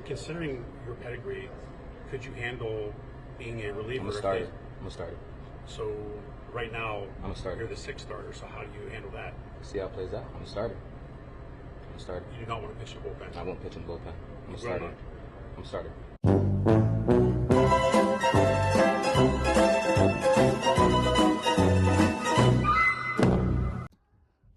Considering your pedigree, could you handle being a reliever? I'm a starter. I'm a starter. So right now, I'm a starter. you're the sixth starter. So how do you handle that? See how it plays out. I'm a starter. I'm a starter. You do not want to pitch the bullpen. I won't pitch in the bullpen. I'm a You will starter. not. I'm a starter.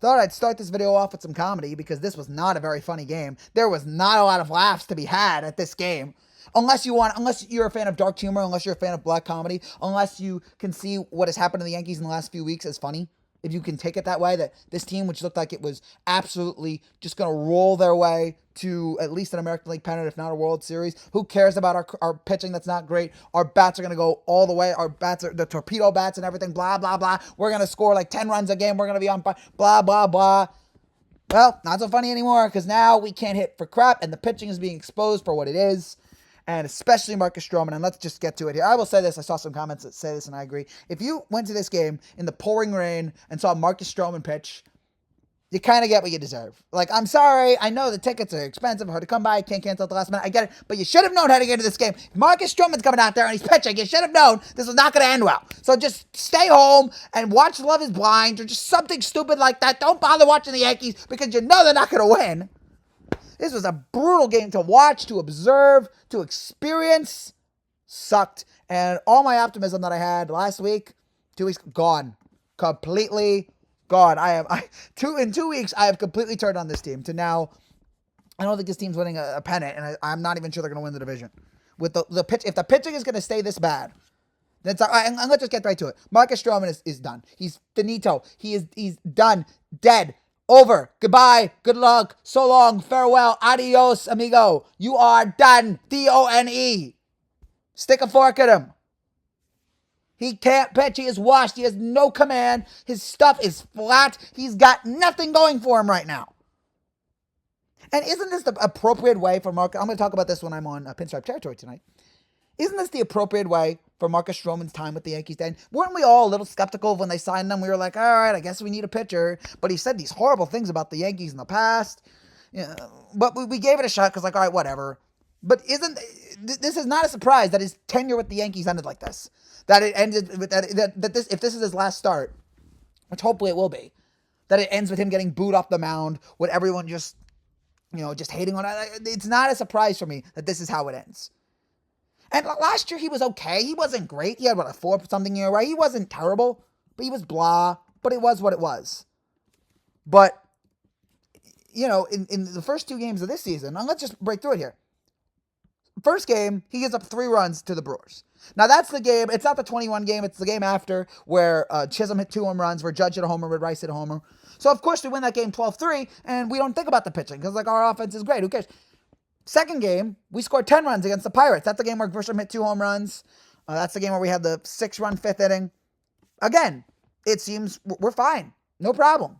Thought I'd start this video off with some comedy because this was not a very funny game. There was not a lot of laughs to be had at this game. Unless you're a fan of dark humor, unless you're a fan of black comedy, unless you can see what has happened to the Yankees in the last few weeks as funny. If you can take it that way, that this team, which looked like it was absolutely just going to roll their way to at least an American League pennant, if not a World Series. Who cares about our pitching that's not great? Our bats are going to go all the way. Our bats are the torpedo bats and everything, blah, blah, blah. We're going to score like 10 runs a game. We're going to be on fire, blah, blah, blah. Well, not so funny anymore because now we can't hit for crap and the pitching is being exposed for what it is. And especially Marcus Stroman. And let's just get to it here. I will say this. I saw some comments that say this, and I agree. If you went to this game in the pouring rain and saw Marcus Stroman pitch, you kind of get what you deserve. Like, I'm sorry. I know the tickets are expensive, hard to come by. Can't cancel at the last minute. I get it. But you should have known how to get into this game. If Marcus Stroman's coming out there and he's pitching, you should have known this was not going to end well. So just stay home and watch Love is Blind or just something stupid like that. Don't bother watching the Yankees because you know they're not going to win. This was a brutal game to watch, to observe, to experience. Sucked. And all my optimism that I had last week, 2 weeks, gone. Completely gone. In 2 weeks, I have completely turned on this team to now, I don't think this team's winning a pennant, and I'm not even sure they're going to win the division. With the pitch, if the pitching is going to stay this bad, then let's just get right to it. Marcus Stroman is done. He's finito. He's done. Dead. Over. Goodbye. Good luck. So long. Farewell. Adios, amigo. You are done. D-O-N-E. Stick a fork at him. He can't pitch. He is washed. He has no command. His stuff is flat. He's got nothing going for him right now. And isn't this the appropriate way for Marcus? I'm going to talk about this when I'm on Pinstripe Territory tonight. Isn't this the appropriate way for Marcus Stroman's time with the Yankees then? Weren't we all a little skeptical when they signed him? We were like, all right, I guess we need a pitcher. But he said these horrible things about the Yankees in the past. Yeah, but we gave it a shot because, like, all right, whatever. But this is not a surprise that his tenure with the Yankees ended like this. That it ended with if this is his last start, which hopefully it will be, that it ends with him getting booed off the mound with everyone just hating on it. It's not a surprise for me that this is how it ends. And last year he was okay. He wasn't great. He had, a 4-something year, right? He wasn't terrible, but he was blah. But it was what it was. But, in the first 2 games of this season, let's just break through it here. First game, he gives up 3 runs to the Brewers. Now, that's the game. It's not the 21 game. It's the game after where Chisholm hit 2 home runs, where Judge hit a homer, where Rice hit a homer. So, of course, we win that game 12-3, and we don't think about the pitching because, our offense is great. Who cares? Second game, we scored 10 runs against the Pirates. That's the game where Grisham hit 2 home runs. That's the game where we had the 6-run 5th inning. Again, it seems we're fine. No problem.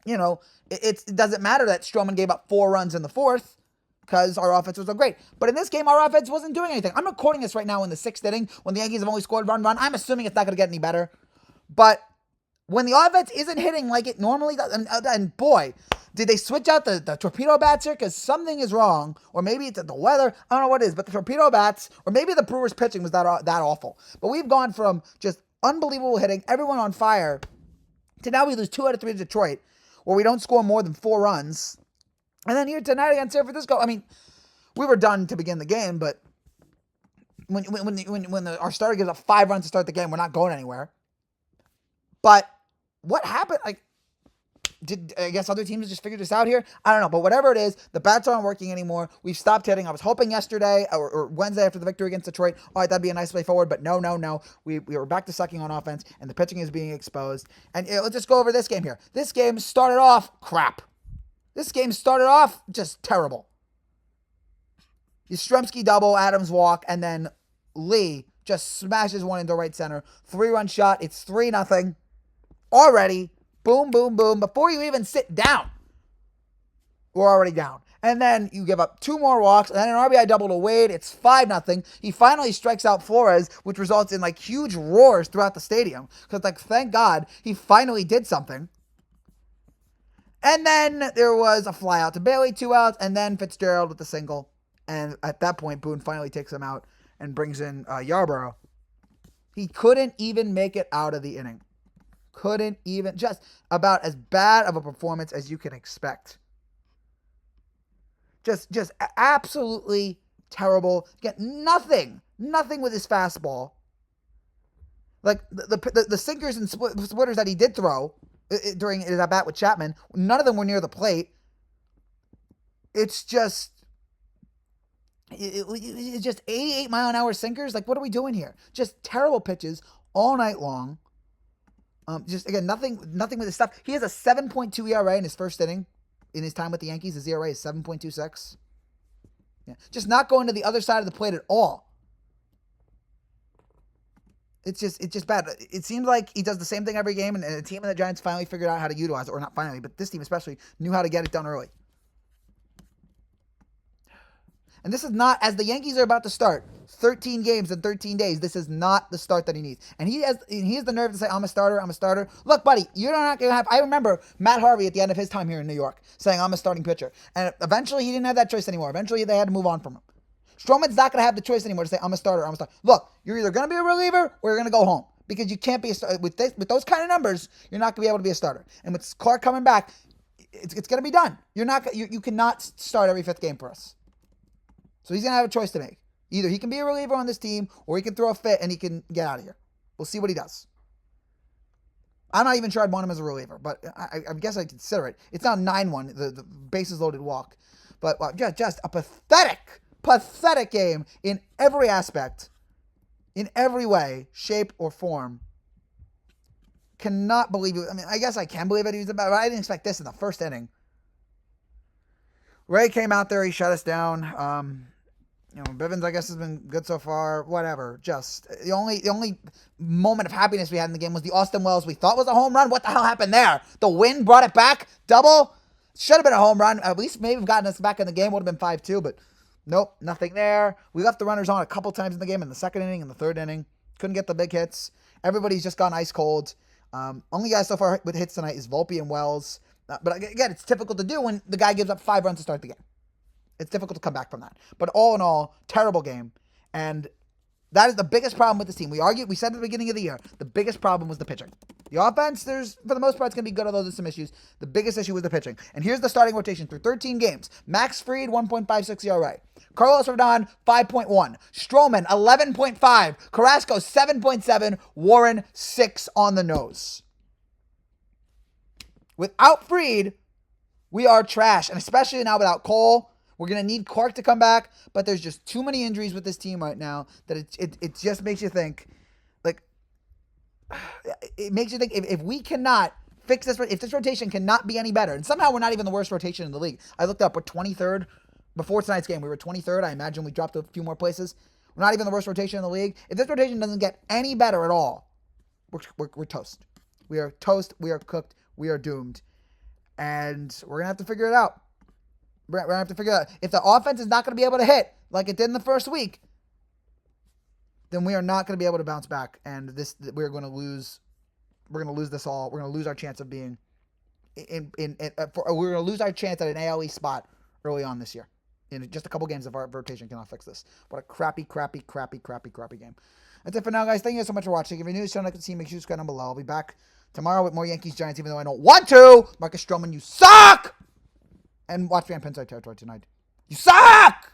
It doesn't matter that Stroman gave up 4 runs in the 4th because our offense was so great. But in this game, our offense wasn't doing anything. I'm recording this right now in the 6th inning when the Yankees have only scored run. I'm assuming it's not going to get any better. But when the offense isn't hitting like it normally does, and boy, did they switch out the torpedo bats here? Because something is wrong. Or maybe it's the weather. I don't know what it is. But the torpedo bats, or maybe the Brewers pitching was that awful. But we've gone from just unbelievable hitting, everyone on fire, to now we lose 2 out of 3 to Detroit, where we don't score more than 4 runs. And then here tonight against San Francisco, I mean, we were done to begin the game, but when our starter gives up 5 runs to start the game, we're not going anywhere. But what happened? I guess other teams just figured this out here? I don't know. But whatever it is, the bats aren't working anymore. We've stopped hitting. I was hoping yesterday or Wednesday after the victory against Detroit, all right, that'd be a nice way forward. But no. We were back to sucking on offense, and the pitching is being exposed. And let's just go over this game here. This game started off crap. This game started off just terrible. Yastrzemski double, Adams walk, and then Lee just smashes one into right center. 3-run shot. It's 3-0. Already. Boom, boom, boom. Before you even sit down, we're already down. And then you give up 2 more walks, and then an RBI double to Wade. It's 5-0. He finally strikes out Flores, which results in huge roars throughout the stadium. Because thank God he finally did something. And then there was a fly out to Bailey, 2 outs, and then Fitzgerald with the single. And at that point, Boone finally takes him out and brings in Yarborough. He couldn't even make it out of the inning. Couldn't even, just about as bad of a performance as you can expect. Just absolutely terrible. Get nothing with his fastball. Like the sinkers and splitters that he did throw during his at bat with Chapman, none of them were near the plate. It's just, it's just 88-mile-an-hour sinkers. Like, what are we doing here? Just terrible pitches all night long. Just again, nothing with his stuff. He has a 7.2 ERA in his first inning. In his time with the Yankees, his ERA is 7.26. Yeah, just not going to the other side of the plate at all. It's just bad. It seems like he does the same thing every game, and the team and the Giants finally figured out how to utilize it, or not finally, but this team especially knew how to get it done early. And this is not, as the Yankees are about to start 13 games in 13 days, this is not the start that he needs. And he has the nerve to say, I'm a starter. Look, buddy, you're not going to have, I remember Matt Harvey at the end of his time here in New York saying, I'm a starting pitcher. And eventually he didn't have that choice anymore. Eventually they had to move on from him. Stroman's not going to have the choice anymore to say, I'm a starter. Look, you're either going to be a reliever or you're going to go home. Because you can't be a starter. With those kind of numbers, you're not going to be able to be a starter. And with Clark coming back, it's going to be done. You cannot start every fifth game for us. So he's going to have a choice to make. Either he can be a reliever on this team, or he can throw a fit and he can get out of here. We'll see what he does. I'm not even sure I'd want him as a reliever, but I guess I'd consider it. It's not 9-1, the bases loaded walk. But just a pathetic game in every aspect, in every way, shape, or form. Cannot believe it. I mean, I guess I can believe it. But I didn't expect this in the first inning. Ray came out there. He shut us down. Bivens, I guess, has been good so far. Whatever. Just the only moment of happiness we had in the game was the Austin Wells we thought was a home run. What the hell happened there? The wind brought it back. Double. Should have been a home run. At least maybe have gotten us back in the game. Would have been 5-2, but nope, nothing there. We left the runners on a couple times in the game, in the second inning and the third inning. Couldn't get the big hits. Everybody's just gone ice cold. Only guy so far with hits tonight is Volpe and Wells. But again, it's difficult to do when the guy gives up 5 runs to start the game. It's difficult to come back from that. But all in all, terrible game. And that is the biggest problem with this team. We said at the beginning of the year, the biggest problem was the pitching. The offense, for the most part, it's going to be good, although there's some issues. The biggest issue was the pitching. And here's the starting rotation through 13 games. Max Fried, 1.56 ERA. Carlos Rodon, 5.1. Stroman, 11.5. Carrasco, 7.7. Warren, 6 on the nose. Without Fried, we are trash. And especially now without Cole. We're going to need Clark to come back, but there's just too many injuries with this team right now that it just makes you think, like, it makes you think if we cannot fix this, if this rotation cannot be any better, and somehow we're not even the worst rotation in the league. I looked up, we're 23rd. Before tonight's game, we were 23rd. I imagine we dropped a few more places. We're not even the worst rotation in the league. If this rotation doesn't get any better at all, we're toast. We are toast. We are cooked. We are doomed. And we're going to have to figure it out. We're going to have to figure out if the offense is not going to be able to hit like it did in the first week, then we are not going to be able to bounce back. And we're going to lose. We're going to lose this all. We're going to lose our chance of being we're going to lose our chance at an ALE spot early on this year. In just a couple games of our rotation cannot fix this. What a crappy game. That's it for now, guys. Thank you so much for watching. If you're new to the channel, like to see, make sure you subscribe down below. I'll be back tomorrow with more Yankees Giants, even though I don't want to. Marcus Stroman, you suck! And watch me on Pinside Territory tonight. You suck!